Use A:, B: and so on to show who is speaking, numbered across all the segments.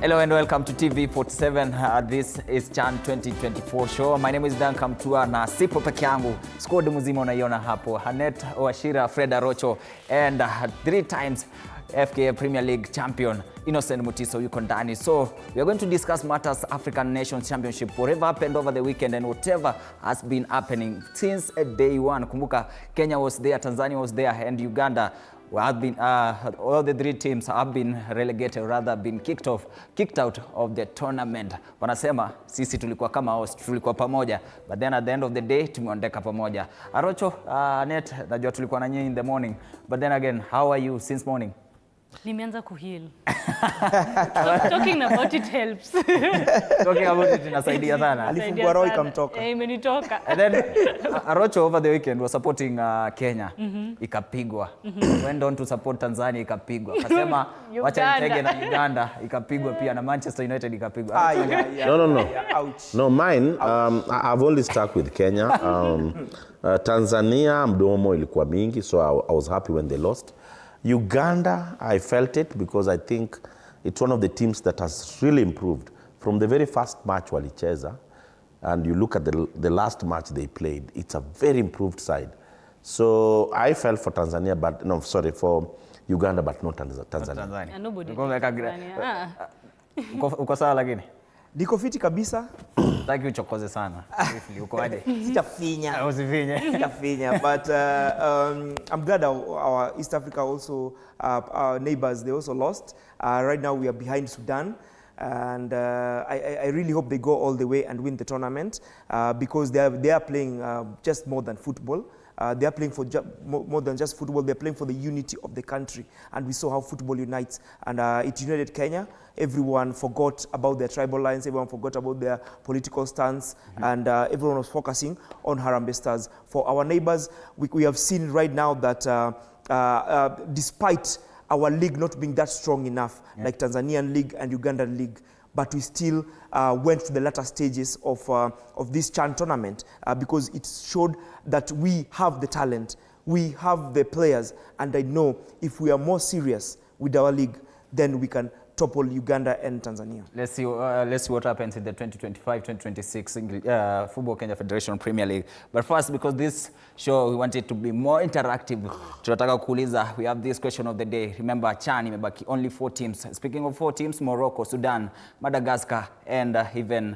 A: Hello and welcome to TV47. This is CHAN2024 show. My name is Dan Kamtua na sipo peke yangu. Squad mzima unaiona hapo. Hanet Washira, Fred Arocho and 3 times FKA Premier League champion Innocent Mutiso yuko ndani. So we are going to discuss matters African Nations Championship, whatever happened over the weekend and whatever has been happening since day one. Kumbuka Kenya was there, Tanzania was there and Uganda have been all the 3 teams have been relegated, rather been kicked out of the tournament. Wanasema sisi tulikuwa kama host, tulikuwa pamoja, but then at the end of the day tumeondeka pamoja. Arocho, Net, najua tulikuwa na nyinyi in the morning, but then again, how are you since morning?
B: Nimeanza kuheal. Talking about it helps.
A: Talking about it inasaidia sana.
C: Alifungua roho ikamtoka.
B: Imenitoka.
A: And then Arocho over the weekend was supporting Kenya. Ikapigwa. Went on to support Tanzania, ikapigwa. Akasema wacha nitege na Uganda, ikapigwa pia na Manchester United ikapigwa.
C: No.
D: Ouch. No, mine, I've only stuck with Kenya. Tanzania, mdomo ilikuwa mingi, so I was happy when they lost. Uganda, I felt it because I think it's one of the teams that has really improved. From the very first match walicheza, and you look at the last match they played, it's a very improved side. So I felt for Tanzania, but no, sorry, for Uganda, but not Tanzania.
B: Nobody.
A: Uko sawa lakini?
C: Niko fiti kabisa.
A: Taki uchokoze sana. Uko aje?
C: Sitafinya.
A: Usifinye.
C: Sitafinya. But I'm glad our East Africa also, our neighbors, they also lost. Right now we are behind Sudan. And I really hope they go all the way and win the tournament because they are playing just more than football. They are playing for more than just football. They're playing for the unity of the country. And we saw how football unites. And it united Kenya. Everyone forgot about their tribal lines. Everyone forgot about their political stance. And everyone was focusing on Harambee Stars. For our neighbors, we have seen right now that despite our league not being that strong enough, like Tanzanian league and Ugandan league, but we still went to the latter stages of this CHAN tournament because it showed that we have the talent, we have the players, and I know if we are more serious with our league, then we can topple Uganda and Tanzania. Let's see
A: what happens in the 2025-2026 Football Kenya Federation Premier League. But first, because this show, we want it to be more interactive, tunataka kuuliza, we have this question of the day. Remember, CHAN imebaki only 4 teams. Speaking of 4 teams, Morocco, Sudan, Madagascar, and even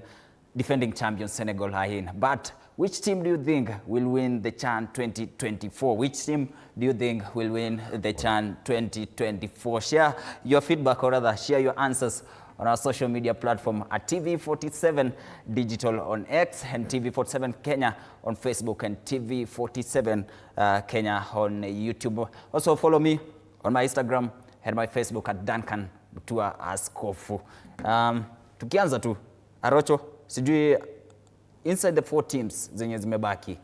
A: defending champions Senegal are in. But which team do you think will win the CHAN 2024? Which team do you think will win the CHAN 2024? Share your feedback, or rather share your answers on our social media platform at TV47 Digital on X and TV47 Kenya on Facebook and TV47 Kenya on YouTube. Also follow me on my Instagram and my Facebook at Duncan Mutua Askofu. Tukianza tu, Arocho, sijui inside the 4 teams zenye zimebaki,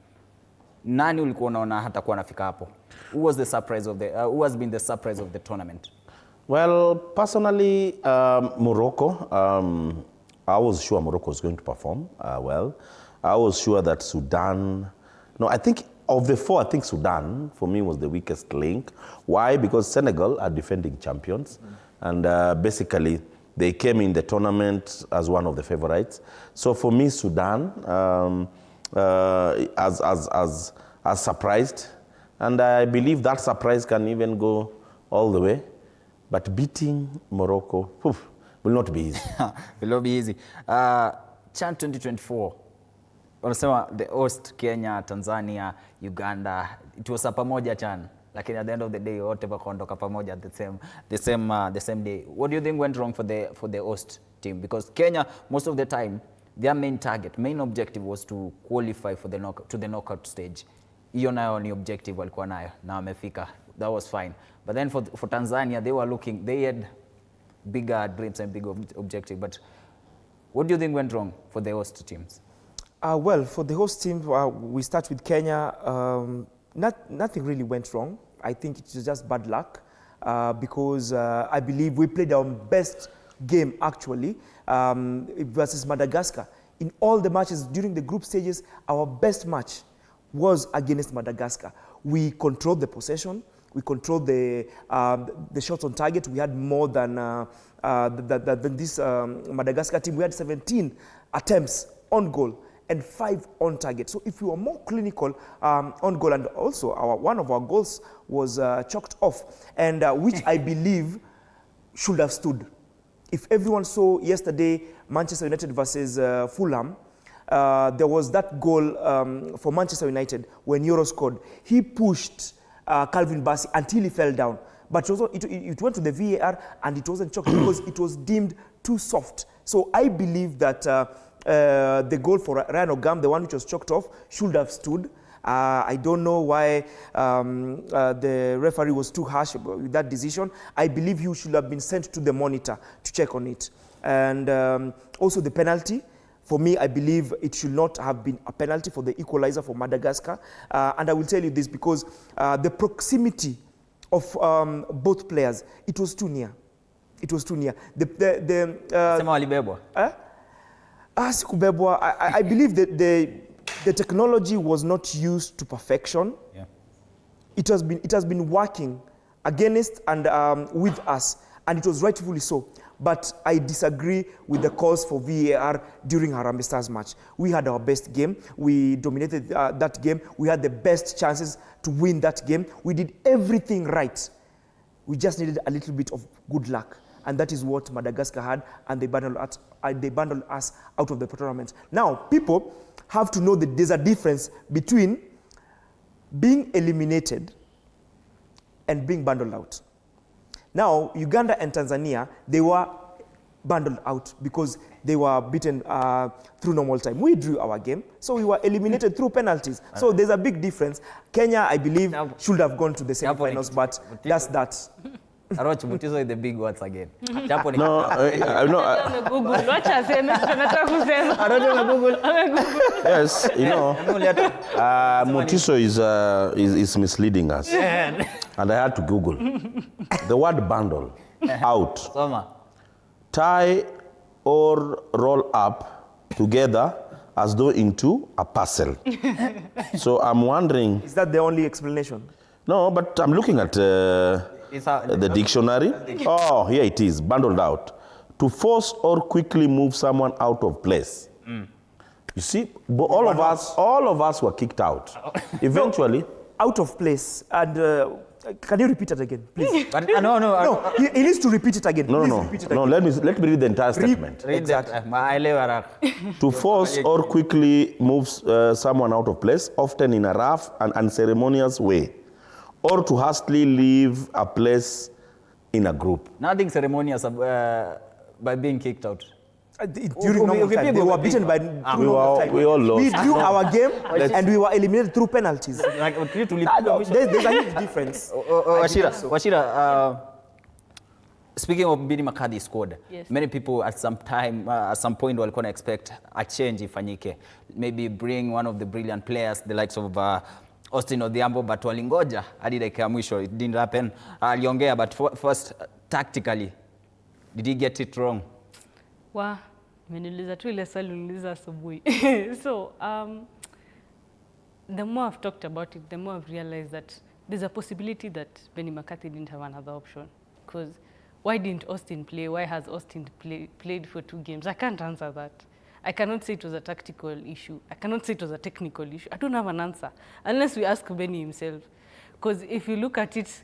A: nani ulikuwa unaona hata kuwa nafika hapo? Who has been the surprise of the tournament?
D: Well, personally, Morocco, I was sure Morocco was going to perform well. I was sure that Sudan, no, I think of the 4, I think Sudan, for me, was the weakest link. Why? Because Senegal are defending champions, and basically, they came in the tournament as one of the favorites. So for me, Sudan as surprised. And I believe that surprise can even go all the way. But beating Morocco will not be easy.
A: Will not be easy. CHAN 2024, wanasema the host, Kenya, Tanzania, Uganda, it was a pamoja CHAN. Lakini at the end of the day, wote wakaondoka pamoja at the same day. What do you think went wrong for the host team? Because Kenya, most of the time, their main objective was to qualify for to the knockout stage. Hiyo nayo ni objective walikuwa nayo na wamefika. That was fine. But then for Tanzania, they had bigger dreams and bigger objective. But what do you think went wrong for the host teams?
C: Well, for the host team, we start with Kenya. Nothing really went wrong. I think it was just bad luck because I believe we played our best game actually versus Madagascar. In all the matches during the group stages, our best match was against Madagascar. We controlled the possession, We controlled the shots on target. We had more than this Madagascar team. We had 17 attempts on goal and 5 on target. So if we were more clinical on goal, and also one of our goals was chalked off, and which I believe should have stood. If everyone saw yesterday Manchester United versus Fulham, there was that goal for Manchester United when Euro scored. He pushed Calvin Bassey until he fell down. But it went to the VAR and it wasn't chalked because it was deemed too soft. So I believe that the goal for Ryan Ogam, the one which was chalked off, should have stood. I don't know why the referee was too harsh with that decision. I believe he should have been sent to the monitor to check on it. And also the penalty. For me, I believe it should not have been a penalty for the equalizer for Madagascar. And I will tell you this because the proximity of both players, it was too near. It was too near.
A: Sema walibebwa.
C: Sikubebwa. I believe that the technology was not used to perfection.
A: Yeah.
C: It has been working against and with us, and it was rightfully so. But I disagree with the calls for VAR during Harambee Stars match. We had our best game. We dominated that game. We had the best chances to win that game. We did everything right. We just needed a little bit of good luck. And that is what Madagascar had, and they bundled us out of the tournament. Now, people have to know that there's a difference between being eliminated and being bundled out. Now, Uganda and Tanzania, they were bundled out because they were beaten through normal time. We drew our game, so we were eliminated through penalties. So there's a big difference. Kenya, I believe, should have gone to the semi-finals, but that's that.
A: Aroch, Mutiso is the big words again.
D: Yes, you know, Mutiso is misleading us. And I had to Google. The word bundle, out.
A: Soma.
D: Tie or roll up together as though into a parcel. So I'm wondering...
C: Is that the only explanation?
D: No, but I'm looking at the dictionary. Oh, here it is, bundled out. To force or quickly move someone out of place. You see, all of us were kicked out. Eventually...
C: No, out of place. And can you repeat it again, please?
A: But, no.
C: He needs to repeat it again.
D: No, let me read the entire statement.
A: Read that.
D: To force or quickly move someone out of place, often in a rough and unceremonious way, or to hastily leave a place in a group.
A: Nothing ceremonious by being kicked out.
C: During normal time, they were beaten by normal time.
D: We all lost.
C: We drew our game and we were eliminated through penalties. There's a huge difference.
A: Washira, speaking of Bini Makadhi squad,
B: yes.
A: Many people at some point walikuwa na expect a change ifanyike. Maybe bring one of the brilliant players, the likes of Austin Odhiambo, but walingoja hadi dakika ya mwisho. It didn't happen. Aliongea, but first, tactically, did he get it wrong?
B: Wa, nimeniuliza tu ile swali uliuliza asubuhi. So, the more I've talked about it, the more I've realized that there's a possibility that Benny McCarthy didn't have another option. Because why didn't Austin play? Why has Austin played for 2 games? I can't answer that. I cannot say it was a tactical issue. I cannot say it was a technical issue. I don't have an answer unless we ask Benny himself. Because if you look at it,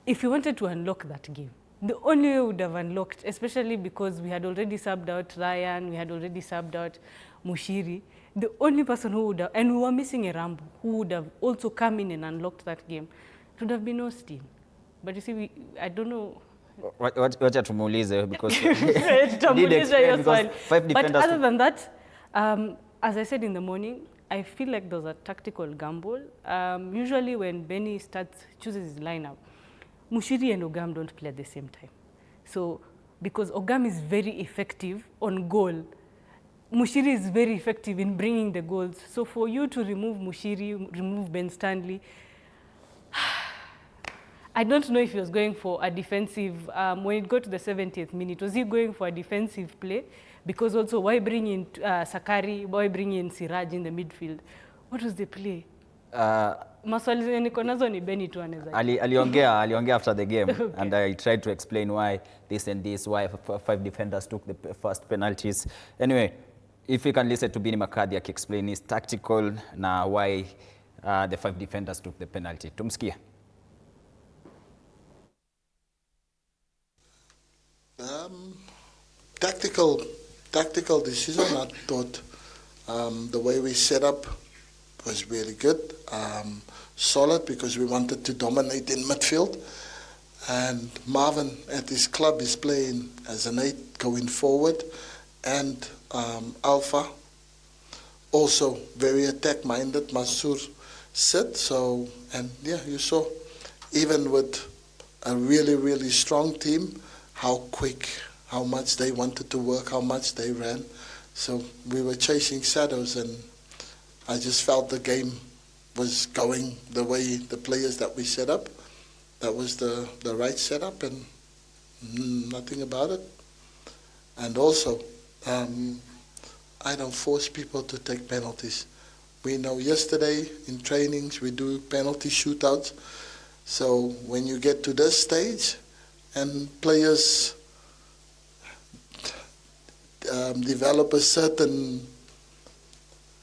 B: if you wanted to unlock that game, the only way we would have unlocked, especially because we had already subbed out Ryan, we had already subbed out Mushiri, the only person who would have, and we were missing a Rambo, who would have also come in and unlocked that game, it would have been Austin. But you see, I don't know.
A: Wacha tumuulize because
B: but other than that, as I said in the morning, I feel like there's a tactical gamble. Usually when Benny chooses his lineup, Mushiri and Ogam don't play at the same time. So, because Ogam is very effective on goal, Mushiri is very effective in bringing the goals. So for you to remove Mushiri, remove Ben Stanley, I don't know if he was going for a defensive, when it got to the 70th minute, was he going for a defensive play? Because also, why bring in Sakari, why bring in Siraj in the midfield? What was the play? maswali zenye niko nazo ni Benny tu anaweza.
A: Aliongea after the game.
B: Okay.
A: And I tried to explain why this and this, why 5 defenders took the first penalties. Anyway, if you can listen to Benny McCarthy explain his tactical na why the 5 defenders took the penalty. Tumsikia.
E: Tactical decision. I thought the way we set up was really good, solid, because we wanted to dominate in midfield. And Marvin at his club is playing as an 8 going forward, and Alpha also very attack-minded. Masur said so, and yeah, you saw even with a really strong team how quick, how much they wanted to work, how much they ran. So we were chasing shadows, and I just felt the game was going the way the players that we set up. That was the right setup, and nothing about it. And also, I don't force people to take penalties. We know yesterday in trainings we do penalty shootouts. So when you get to this stage and players develop a certain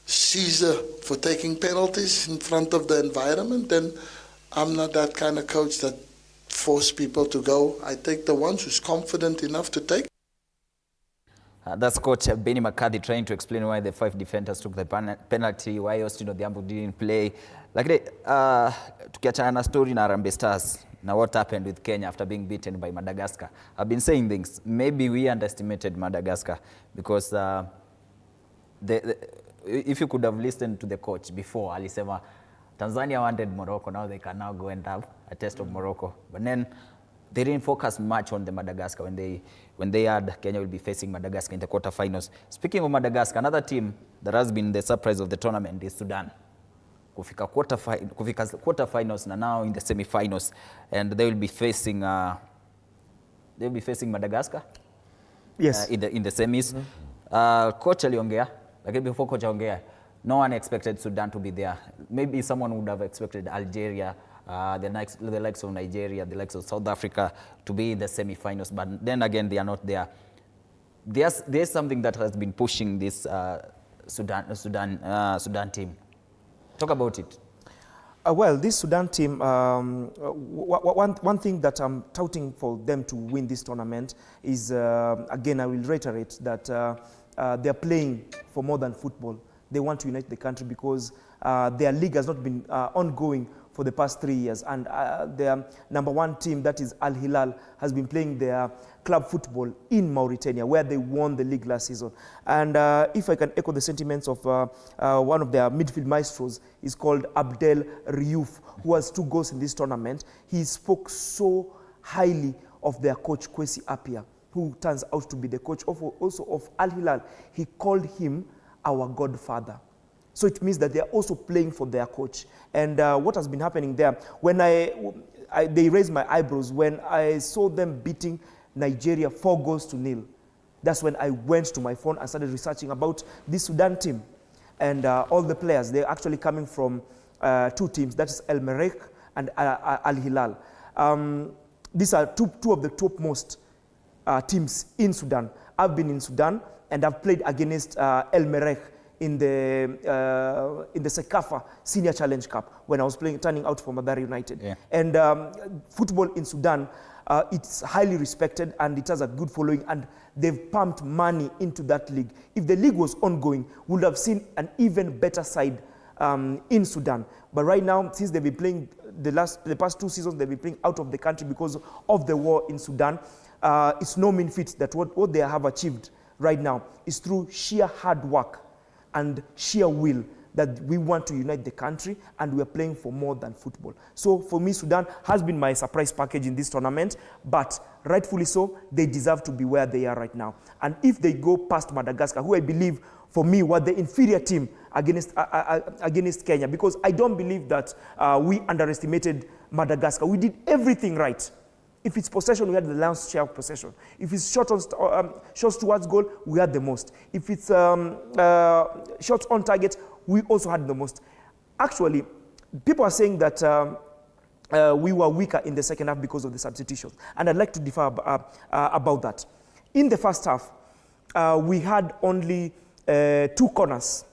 E: Caesar for taking penalties in front of the environment, then I'm not that kind of coach that force people to go. I take the ones who's confident enough to take.
A: That's Coach Benny McCarthy trying to explain why the 5 defenders took the penalty, why Ousted Odhiambo didn't play. Lakini tukiachana na story na Harambee Stars, now what happened with Kenya after being beaten by Madagascar? I've been saying things. Maybe we underestimated Madagascar because if you could have listened to the coach before, alisema Tanzania wanted Morocco, now they can now go and have a test of Morocco. But then they didn't focus much on the Madagascar when they had Kenya will be facing Madagascar in the quarterfinals. Speaking of Madagascar, another team that has been the surprise of the tournament is Sudan. Kufika quarterfinals na now in the semi-finals, and they will be facing Madagascar.
C: Yes.
A: In the semis. Coach aliongea, like before coach aongea, no one expected Sudan to be there. Maybe someone would have expected Algeria, the likes of Nigeria, the likes of South Africa to be in the semi-finals, but then again they are not there. There's something that has been pushing this Sudan team. Talk about it.
C: Well, this Sudan team, one thing that I'm touting for them to win this tournament is, again, I will reiterate that they're playing for more than football. They want to unite the country because their league has not been ongoing for the past 3 years. And their number 1 team, that is Al Hilal, has been playing their club football in Mauritania, where they won the league last season. And if I can echo the sentiments of one of their midfield maestros, is called Abdel Riouf, who has 2 goals in this tournament. He spoke so highly of their coach, Kwesi Appiah, who turns out to be the coach also of Al Hilal. He called him our godfather. So it means that they are also playing for their coach. And what has been happening there, when they raised my eyebrows when I saw them beating Nigeria 4-0. That's when I went to my phone and started researching about this Sudan team. And all the players, they're actually coming from 2 teams, that is El Merreikh and Al Hilal. These are two of the topmost teams in Sudan. I've been in Sudan and I've played against El Merreikh in the Sekafa Senior Challenge Cup when I was turning out for Mathare United. Yeah. And football in Sudan, it's highly respected and it has a good following, and they've pumped money into that league. If the league was ongoing, we would have seen an even better side in Sudan. But right now, since they've been playing the past 2 seasons, they've been playing out of the country because of the war in Sudan. It's no mean feat that what they have achieved right now is through sheer hard work and sheer will that we want to unite the country, and we're playing for more than football. So for me, Sudan has been my surprise package in this tournament, but rightfully so, they deserve to be where they are right now. And if they go past Madagascar, who I believe, for me, were the inferior team against Kenya, because I don't believe that we underestimated Madagascar. We did everything right. If it's possession, we had the lion's share of possession. If it's shots towards goal, we had the most. If it's shots on target, we also had the most. Actually, people are saying that we were weaker in the second half because of the substitutions. And I'd like to differ about that. In the first half, we had only 2 corners.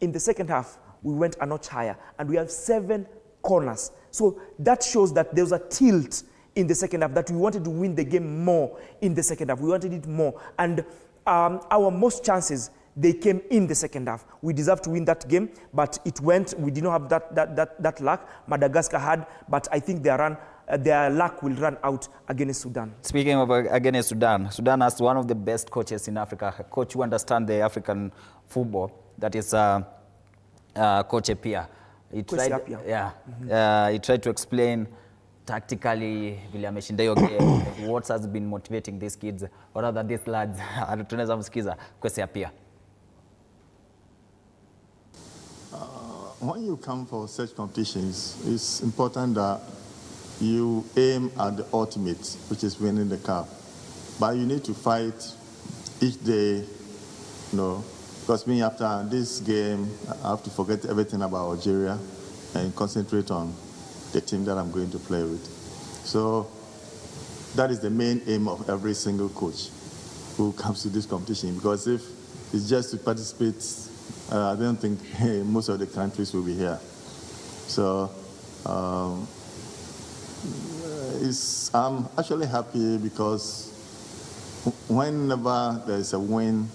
C: In the second half, we went a notch higher, and we have 7 corners. So that shows that there was a tilt in the second half, that we wanted to win the game more in the second half. We wanted it more. And our most chances, they came in the second half. We deserved to win that game, but it went. We did not have that luck. Madagascar had, but I think their luck will run out against Sudan.
A: Speaking of against Sudan, Sudan has one of the best coaches in Africa, a coach who understands the African football, that is Coach Epia. He tried to explain tactically vile ameshinda hiyo game, what has been motivating these kids, or rather these lads. Tunaweza msikiza Coach Epia.
F: When you come for such competitions, it's important that you aim at the ultimate, which is winning the cup. But you need to fight each day, because me, after this game, I have to forget everything about Algeria and concentrate on the team that I'm going to play with. So that is the main aim of every single coach who comes to this competition, because if it's just to participate, I don't think most of the countries will be here. So I'm actually happy because whenever there's a win,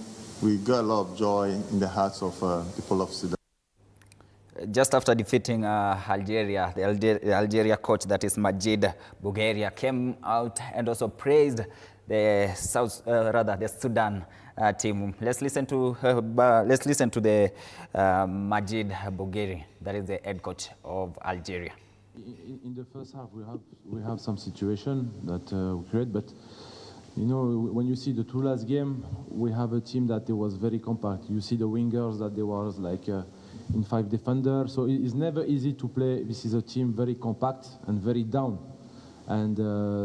F: we got a lot of joy in the hearts of people of Sudan.
A: Just after defeating Algeria, the Algeria coach, that is Majid Bulgaria, came out and also praised the the Sudan team. Let's listen to the Majid Bulgaria, that is the head coach of Algeria.
G: In the first half, we have some situation that we create, but when you see the 2 last game, we have a team that was very compact. You see the wingers that there was like in 5 defenders, so it's never easy to play. This is a team very compact and very down, and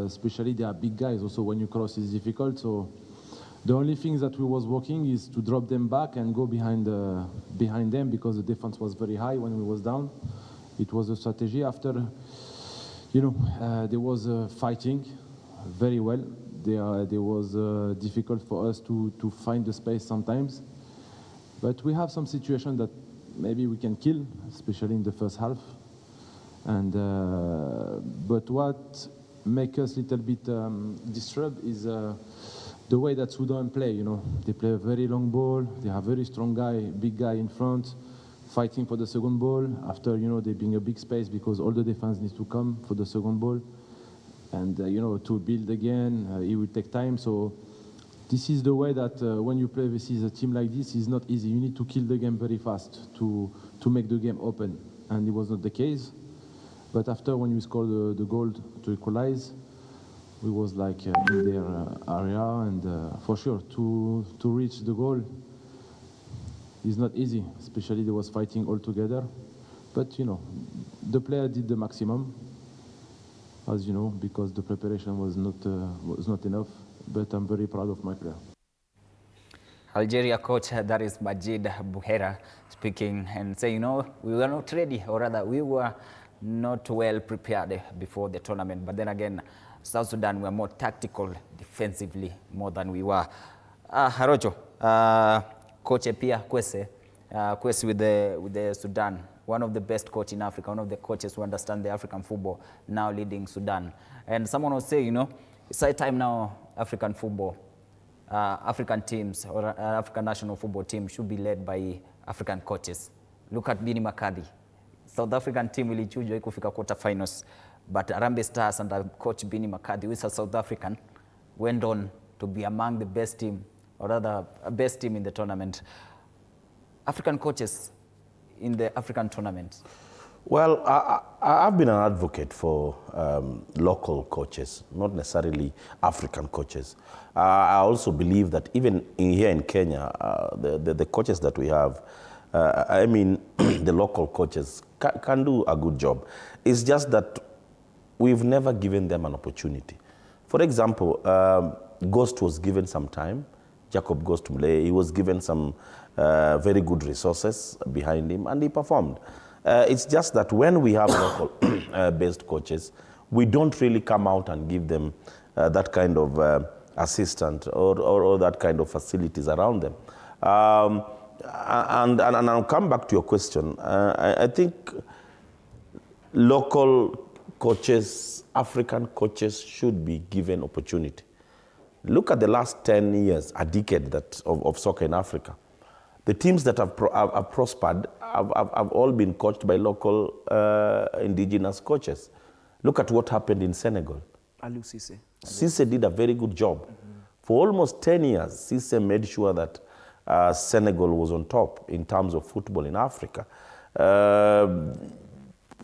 G: especially they are big guys. Also, when you cross, it's difficult. So the only thing that we was working is to drop them back and go behind them, because the defense was very high when we was down. It was a strategy. After, there was fighting very well. There was difficult for us to find the space sometimes. But we have some situation that maybe we can kill, especially in the first half. And but what makes us a little bit disturbed is the way that Sudan play. They play a very long ball. They have very strong guy, big guy in front, fighting for the second ball. After, they being a big space, because all the defense needs to come for the second ball. And, to build again, it will take time. So this is the way that when you play versus a team like this, it's not easy. You need to kill the game very fast to make the game open. And it was not the case. But after, when we scored the goal to equalize, we was like in their area. And for sure, to reach the goal is not easy, especially they was fighting all together. But, the player did the maximum, as you know, because the preparation was not enough. But I'm very proud of my player.
A: Algeria coach, that is Majid Bulgaria, speaking and saying, we were not ready, or rather, we were not well prepared before the tournament. But then again, South Sudan were more tactical defensively more than we were. Harocho, Coach Epia Kwesi with the Sudan, one of the best coach in Africa, one of the coaches who understand the African football, now leading Sudan. And someone will say, it's high time now African football, African teams or African national football team should be led by African coaches. Look at Bini Makadhi. South African team ilichujwa kufika quarterfinals, but Harambee Stars under coach Bini Makadhi, who is a South African, went on to be among the best team, or rather best team in the tournament. African coaches in the African tournament.
D: Well, I've been an advocate for local coaches, not necessarily African coaches. I also believe that even here in Kenya, the coaches that we have, the local coaches can do a good job. It's just that we've never given them an opportunity. For example, Ghost was given some time, Jacob Ghost Mule, he was given some very good resources behind him, and he performed. It's just that when we have local-based coaches, we don't really come out and give them that kind of assistant or that kind of facilities around them. And I'll come back to your question. I think local coaches, African coaches, should be given opportunity. Look at the last 10 years, a decade of soccer in Africa. The teams that have prospered have all been coached by local indigenous coaches. Look at what happened in Senegal.
C: Aliou Cisse.
D: Cisse did a very good job. For almost 10 years, Cisse made sure that Senegal was on top in terms of football in Africa.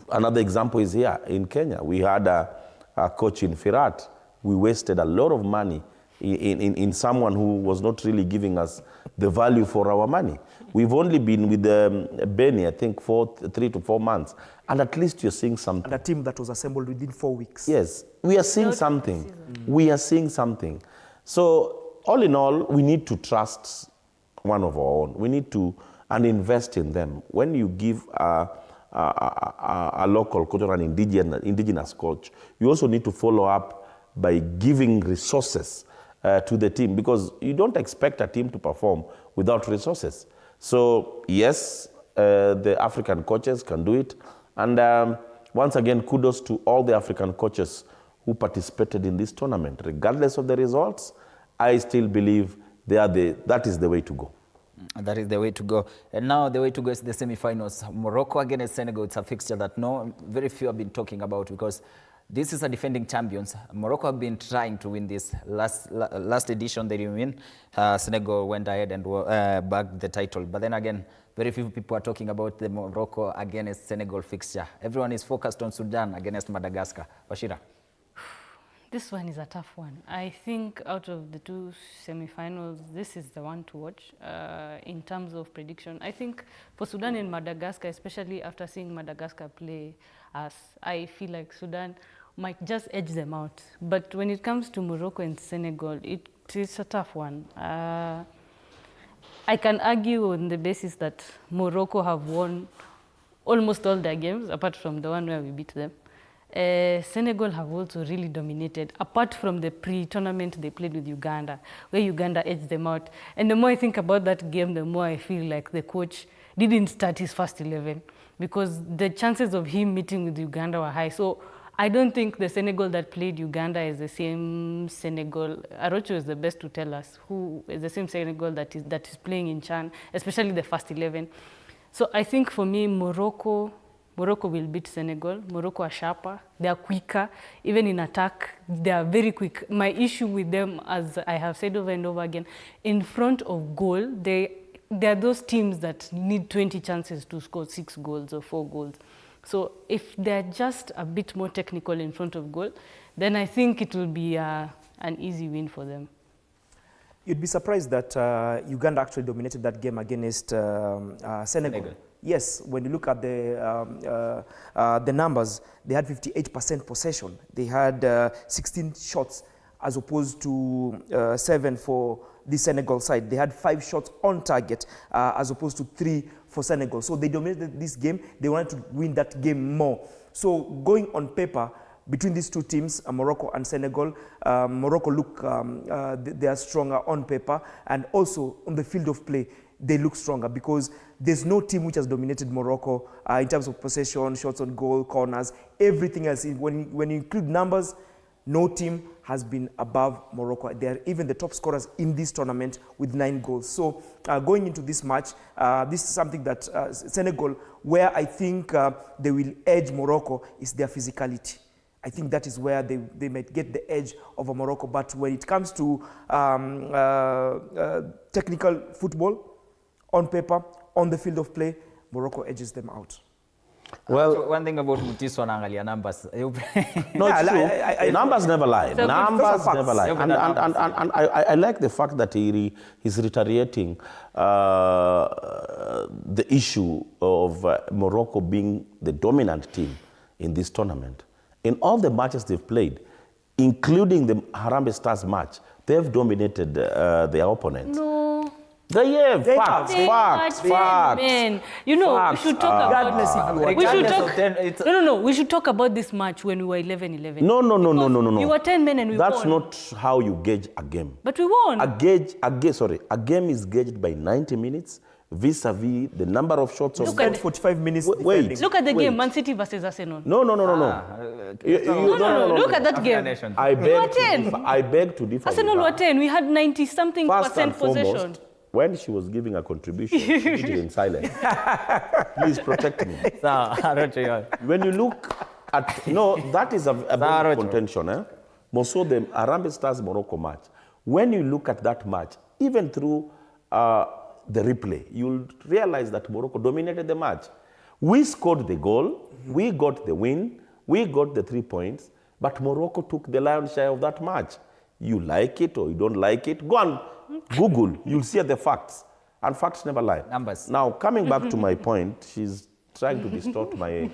D: Another example is here in Kenya. We had a coach in Firat. We wasted a lot of money in someone who was not really giving us the value for our money. We've only been with Benny, I think, for 3 to 4 months. And at least you're seeing something.
C: And a team that was assembled within 4 weeks.
D: Yes, we are seeing something. We are seeing something. So all in all, we need to trust one of our own. We need to and invest in them. When you give a local coach or an indigenous coach, you also need to follow up by giving resources to the team, because you don't expect a team to perform without resources. So yes, the African coaches can do it. And once again, kudos to all the African coaches who participated in this tournament. Regardless of the results, I still believe that is the way to go.
A: That is the way to go. And now the way to go is the semi-finals. Morocco against Senegal. It's a fixture that very few have been talking about, because this is a defending champions. Morocco have been trying to win this. Last edition they didn't win. Senegal went ahead and bagged the title. But then again, very few people are talking about the Morocco against Senegal fixture. Everyone is focused on Sudan against Madagascar. Bashira.
B: This one is a tough one. I think out of the two semi-finals, this is the one to watch in terms of prediction. I think for Sudan and Madagascar, especially after seeing Madagascar play us, I feel like Sudan might just edge them out. But when it comes to Morocco and Senegal, it's a tough one. I can argue on the basis that Morocco have won almost all their games, apart from the one where we beat them. Senegal have also really dominated, apart from the pre-tournament they played with Uganda, where Uganda edged them out. And the more I think about that game, the more I feel like the coach didn't start his first 11, because the chances of him meeting with Uganda were high. So I don't think the Senegal that played Uganda is the same Senegal. Arocho is the best to tell us who is the same Senegal that is playing in CHAN, especially the first 11. So I think for me, Morocco will beat Senegal. Morocco are sharper, they are quicker. Even in attack, they are very quick. My issue with them, as I have said over and over again, in front of goal, they are those teams that need 20 chances to score 6 goals or 4 goals. So if they're just a bit more technical in front of goal, then I think it will be an easy win for them.
C: You'd be surprised that Uganda actually dominated that game against Senegal. Yes, when you look at the numbers, they had 58% possession. They had 16 shots as opposed to 7 for the Senegal side. They had 5 shots on target as opposed to 3 for Senegal. So they dominated this game. They wanted to win that game more. So going on paper, between these two teams, Morocco and Senegal, Morocco look, they are stronger on paper, and also on the field of play, they look stronger, because there's no team which has dominated Morocco in terms of possession, shots on goal, corners, everything else. When you include numbers, no team has been above Morocco. They are even the top scorers in this tournament with 9 goals. So going into this match, this is something that Senegal, where I think they will edge Morocco, is their physicality. I think that is where they might get the edge over Morocco. But when it comes to technical football, on paper, on the field of play, Morocco edges them out.
A: Well, so one thing about Mutiso and numbers.
D: No, it's true. Numbers never lie. Numbers never lie. And I like the fact that he's reiterating the issue of Morocco being the dominant team in this tournament. In all the matches they've played, including the Harambee Stars match, they've dominated their opponents.
B: No.
C: They
D: facts,
C: have.
D: facts, facts.
B: Man, you know,
D: Facts.
B: we should talk
C: Regardless if
B: about.
C: you were
B: We should
A: regardless
B: talk.
A: of 10, it's-
B: No. We should talk about this match when we were 11-11.
D: No.
B: We were 10 men and we
D: That's
B: won.
D: not how you gauge a game.
B: But we won.
D: A game is gauged by 90 minutes vis-a-vis the number of shots on
B: Look
C: Spent
B: at
C: 45 minutes
D: Wait.
C: defending.
B: Look at the
D: Wait.
B: game, Man City versus Arsenal.
D: No.
B: No. Look at that
A: African
B: game.
A: nation.
D: I
B: We were
D: beg
B: 10.
D: to differ.
B: Arsenal
D: with
B: were
D: her.
B: 10. We had 90-something
D: First and
B: percent possession.
D: foremost, when she was giving a contribution, she did it in silence. Please protect me. When you look at, that is a big contention. Also, the Harambee Stars Morocco match. When you look at that match, even through the replay, you'll realize that Morocco dominated the match. We scored the goal, we got the win, we got the 3 points, but Morocco took the lion's share of that match. You like it or you don't like it, go and Google, you'll see the facts. And facts never lie.
A: Numbers.
D: Now, coming back to my point, she's trying to distort my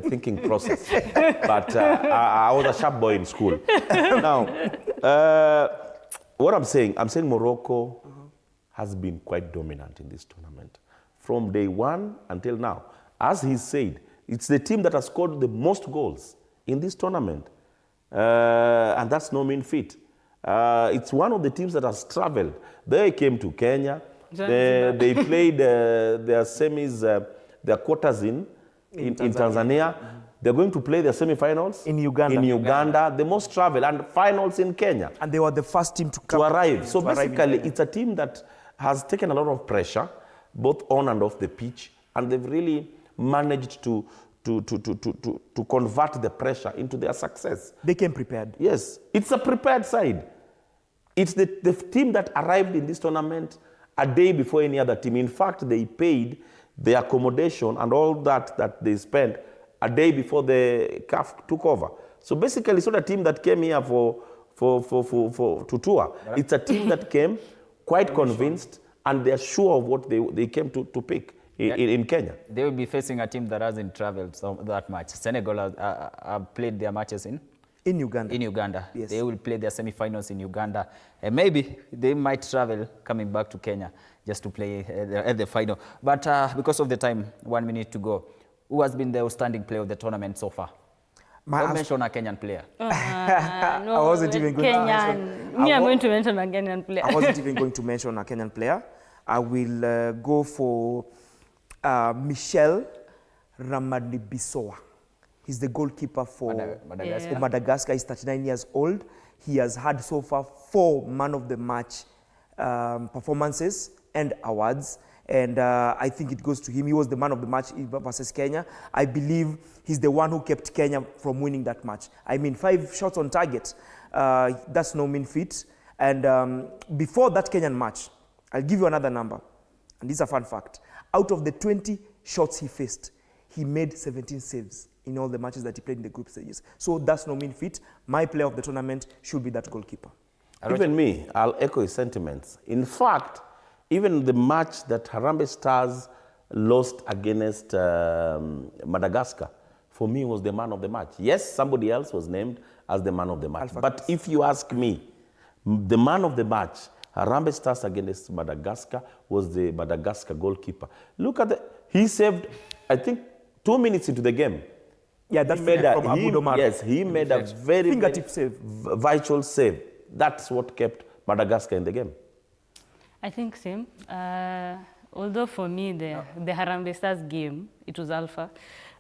D: thinking process. But I was a sharp boy in school. Now, what I'm saying Morocco has been quite dominant in this tournament from day one until now. As he said, it's the team that has scored the most goals in this tournament. And that's no mean feat. It's one of the teams that has traveled. They came to Kenya. They played their semis, their quarters in Tanzania. They're going to play their semifinals
C: In Uganda.
D: In Uganda, the most travel, and finals in Kenya
C: And they were the first team
D: to arrive. So basically, it's a team that has taken a lot of pressure, both on and off the pitch, and they've really managed to convert the pressure into their success.
C: They came prepared.
D: Yes, it's a prepared side. It's the team that arrived in this tournament a day before any other team. In fact, they paid the accommodation and all that they spent a day before the CAF took over. So basically, it's not a team that came here to tour. It's a team that came quite convinced, and they're sure of what they came to pick in Kenya.
A: They will be facing a team that hasn't traveled that much. Senegal have played their matches
C: In Uganda.
A: in Uganda.
C: Yes.
A: They will play their semi-finals in Uganda. And maybe they might travel coming back to Kenya just to play at the final. But because of the time, 1 minute to go, who has been the outstanding player of the tournament so far? Don't mention a Kenyan player.
B: No,
C: I wasn't even going to mention.
B: Me, I'm going to mention a Kenyan player.
C: I wasn't even going to mention a Kenyan player. I will go for Michel Ramadibisoa. He's the goalkeeper for
A: Madagascar.
C: for Madagascar. He's 39 years old. He has had so far 4 man of the match performances and awards. And I think it goes to him. He was the man of the match versus Kenya. I believe he's the one who kept Kenya from winning that match. I mean, 5 shots on target. That's no mean feat. And before that Kenyan match, I'll give you another number. And this is a fun fact. Out of the 20 shots he faced, he made 17 saves in all the matches that he played in the group stages. So that's no mean feat. My player of the tournament should be that goalkeeper.
D: Even me, I'll echo his sentiments. In fact, even the match that Harambee Stars lost against Madagascar, for me, was the man of the match. Yes, somebody else was named as the man of the match. But if you ask me, the man of the match, Harambee Stars against Madagascar, was the Madagascar goalkeeper. Look at he saved, I think, 2 minutes into the game.
C: Yeah, that from Abu Domar.
D: Yes, he made a very
C: fingertip save.
D: Vital save. That's what kept Madagascar in the game.
B: I think same. Although for me, the Harambee Stars game, it was alpha.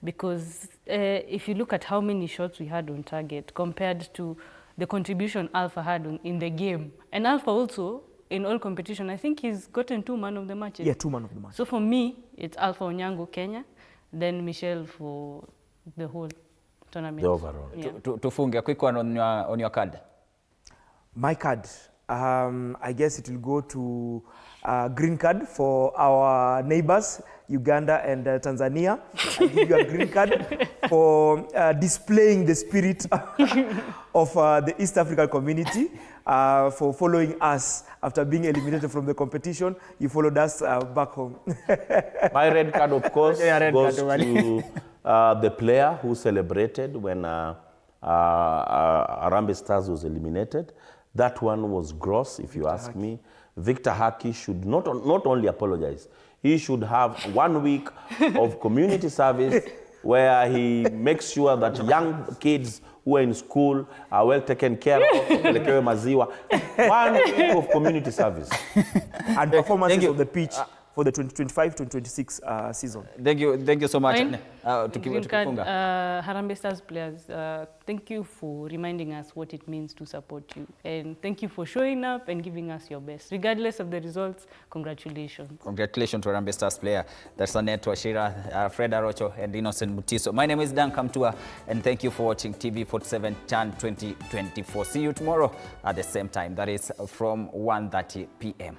B: Because if you look at how many shots we had on target compared to the contribution Alpha had in the game. And Alpha also, in all competition, I think he's gotten 2 man of the matches.
C: Yeah, 2 man of the match.
B: So for me, it's Alpha Onyango, Kenya, then Michelle for the whole tournament.
D: The overall.
B: Yeah.
A: Tufunge, a quick one on your card.
C: My card, I guess it will go to green card for our neighbors, Uganda and Tanzania. I give you a green card for displaying the spirit of the East African community, for following us after being eliminated from the competition. You followed us back home.
D: My red card, of course,
A: red
D: goes
A: card,
D: to the player who celebrated when Harambee Stars was eliminated. That one was gross, if you ask me. Victor Haki should not only apologize, he should have 1 week of community service where he makes sure that young kids who are in school are well taken care of, pelekewe maziwa. 1 week of community service.
C: And performances on the pitch for the 2025-2026 season.
A: Thank you so much.
B: Harambee Stars players, thank you for reminding us what it means to support you. And thank you for showing up and giving us your best. Regardless of the results, congratulations. Congratulations
A: to Harambee Stars player. That's Annette Washira, Fred Arocho, and Innocent Mutiso. My name is Dan Kamtua, and thank you for watching TV47 CHAN 2024. See you tomorrow at the same time. That is from 1:30 p.m.